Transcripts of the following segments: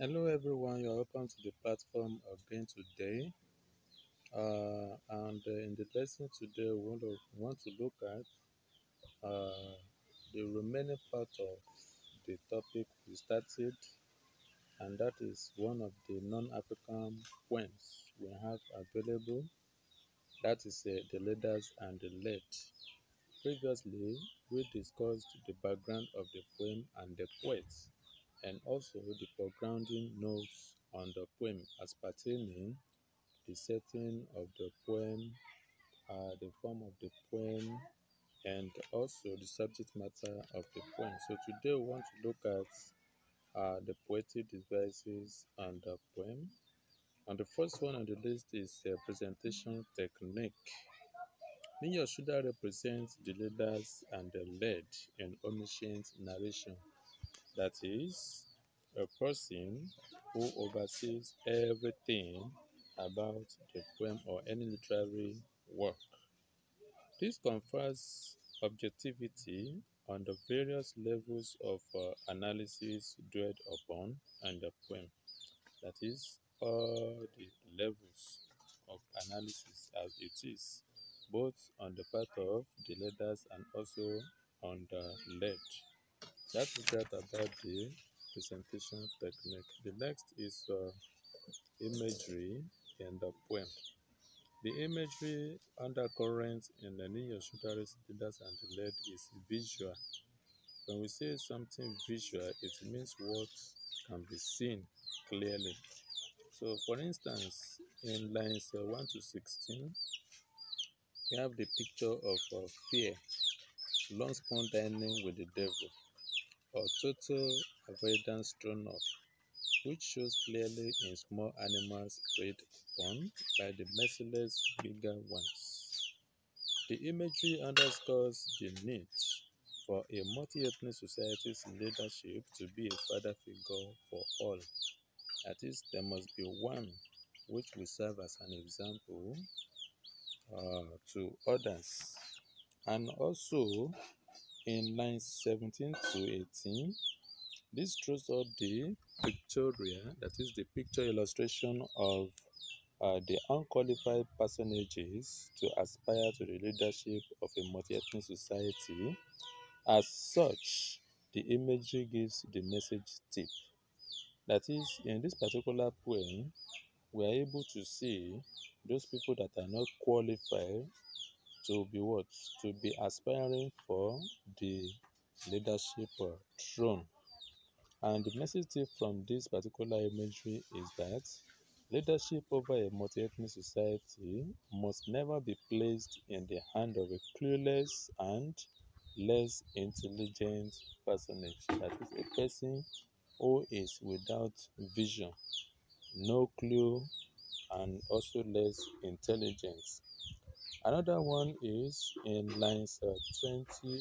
Hello everyone, you're welcome to the platform again today. And in the lesson today, we want to look at the remaining part of the topic we started, and that is one of the non-African poems we have available. That is the leaders and the led. Previously, we discussed the background of the poem and the poet, and also the foregrounding notes on the poem as pertaining the setting of the poem, the form of the poem, and also the subject matter of the poem. So today we want to look at the poetic devices on the poem. And the first one on the list is presentation technique. Linear Shuda represents the leaders and the led in omniscient narration. That is, a person who oversees everything about the poem or any literary work. This confers objectivity on the various levels of analysis dwelled upon and the poem. That is, all the levels of analysis as it is, both on the part of the leaders and also on the led. That is that about the presentation technique. The next is imagery in the poem. The imagery undercurrent in the Yoshutaris leaders and the lead is visual. When we say something visual, it means what can be seen clearly. So, for instance, in lines 1 to 16, we have the picture of fear, long spoon dining with the devil, or total avoidance thrown up, which shows clearly in small animals preyed upon by the merciless bigger ones. The imagery underscores the need for a multi-ethnic society's leadership to be a father figure for all. That is, there must be one which will serve as an example to others. And also, in lines 17 to 18, this throws out the pictorial, that is the picture illustration of the unqualified personages to aspire to the leadership of a multi-ethnic society. As such, the imagery gives the message tip. That is, in this particular poem, we are able to see those people that are not qualified to be what? To be aspiring for the leadership throne. And the message tip from this particular imagery is that leadership over a multi-ethnic society must never be placed in the hand of a clueless and less intelligent personage. That is a person who is without vision, no clue, and also less intelligence. Another one is in lines 19 to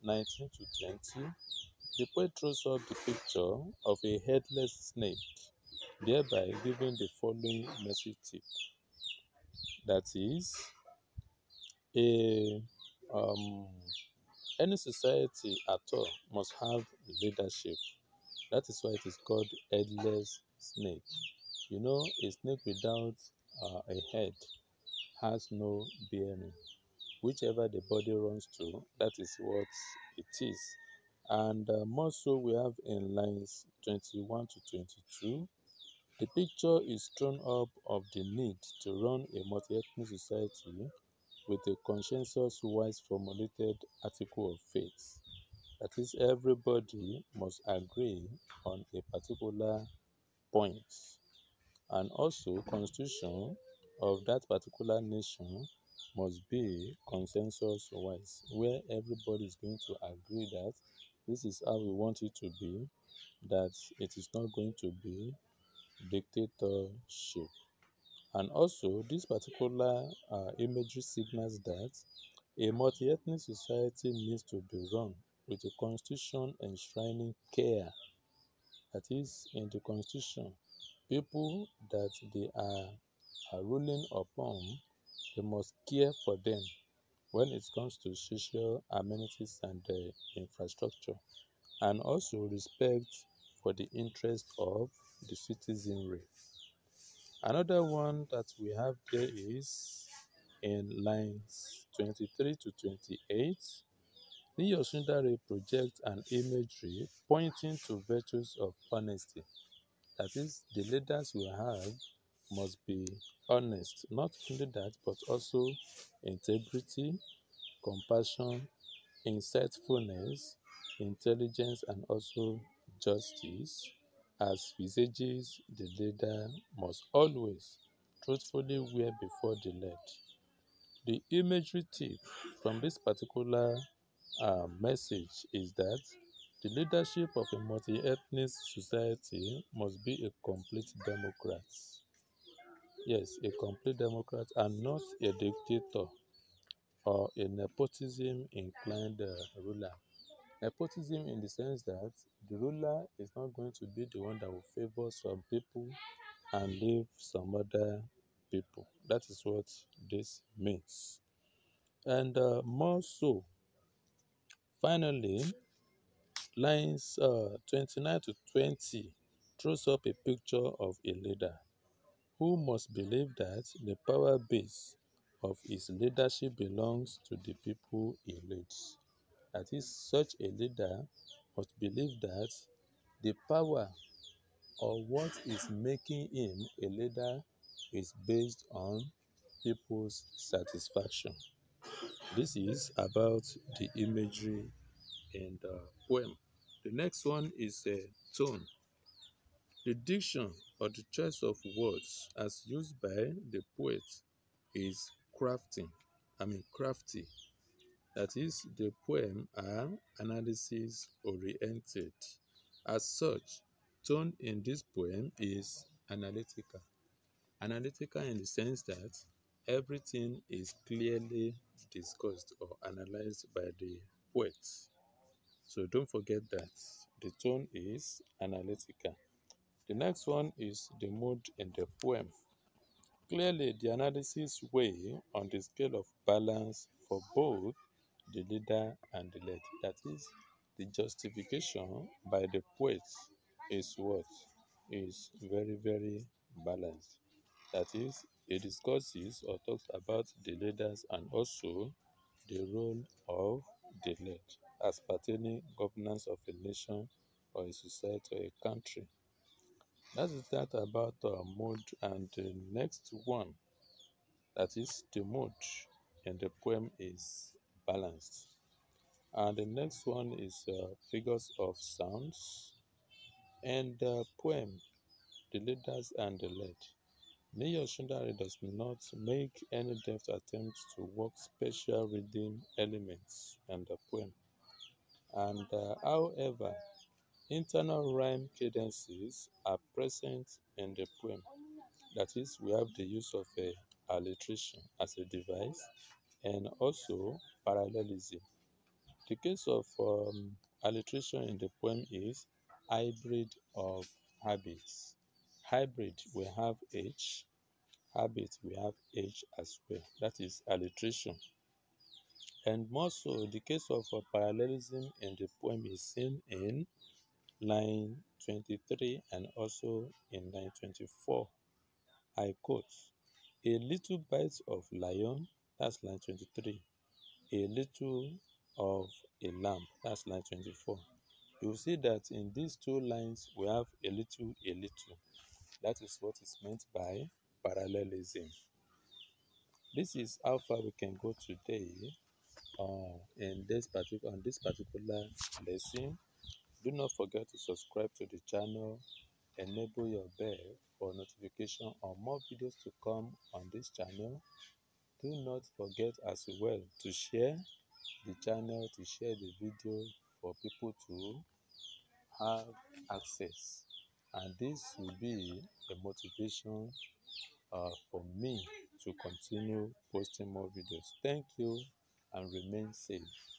20. The poet throws up the picture of a headless snake, thereby giving the following message tip. That is, a any society at all must have leadership. That is why it is called headless snake. You know, a snake without a head has no bearing. Whichever the body runs to, that is what it is. And more so, we have in lines 21 to 22, the picture is thrown up of the need to run a multi-ethnic society with a consensus-wise formulated article of faith. That is, everybody must agree on a particular point. And also, constitution of that particular nation must be consensus-wise, where everybody is going to agree that this is how we want it to be, that it is not going to be dictatorship. And also, this particular imagery signals that a multi-ethnic society needs to be run with a constitution enshrining care. That is, in the constitution, people that they are ruling upon, they must care for them when it comes to social amenities and infrastructure, and also respect for the interest of the citizenry. Another one that we have there is in lines 23 to 28. Niyosundare projects an imagery pointing to virtues of honesty. That is, the leaders we have must be honest. Not only that, but also integrity, compassion, insightfulness, intelligence, and also justice. As visages, the leader must always truthfully wear before the led. The imagery tip from this particular message is that the leadership of a multi-ethnic society must be a complete democrat. Yes, a complete democrat and not a dictator or a nepotism inclined ruler. Nepotism in the sense that the ruler is not going to be the one that will favor some people and leave some other people. That is what this means. And more so, finally, lines 29 to 20 throws up a picture of a leader who must believe that the power base of his leadership belongs to the people he leads. That is, such a leader must believe that the power or what is making him a leader is based on people's satisfaction. This is about the imagery in the poem. The next one is a tone. The diction or the choice of words as used by the poet is crafty. That is, the poem are analysis oriented. As such, tone in this poem is analytical. Analytical in the sense that everything is clearly discussed or analyzed by the poet. So don't forget that the tone is analytical. The next one is the mood in the poem. Clearly, the analysis weigh on the scale of balance for both the leader and the led. That is, the justification by the poet is what? Is very, very balanced. That is, it discusses or talks about the leaders and also the role of the led as pertaining governance of a nation or a society or a country. That is that about mood, and the next one, that is the mood in the poem is balanced. And the next one is figures of sounds. And the poem, the leaders and the led. Niyo Shundari does not make any deft attempt to work special reading elements in the poem. And however, internal rhyme cadences are present in the poem. That is, we have the use of alliteration as a device and also parallelism. The case of alliteration in the poem is hybrid of habits. Hybrid, we have H. Habit, we have H as well. That is alliteration. And more so, the case of parallelism in the poem is seen in line 23 and also in line 24. I quote, "A little bite of lion," that's line 23. "A little of a lamb," that's line 24. You will see that in these two lines we have a little, a little. That is what is meant by parallelism. This is how far we can go today on this particular lesson. Do not forget to subscribe to the channel, enable your bell for notification on more videos to come on this channel. Do not forget as well to share the channel, to share the video for people to have access. And this will be a motivation for me to continue posting more videos. Thank you and remain safe.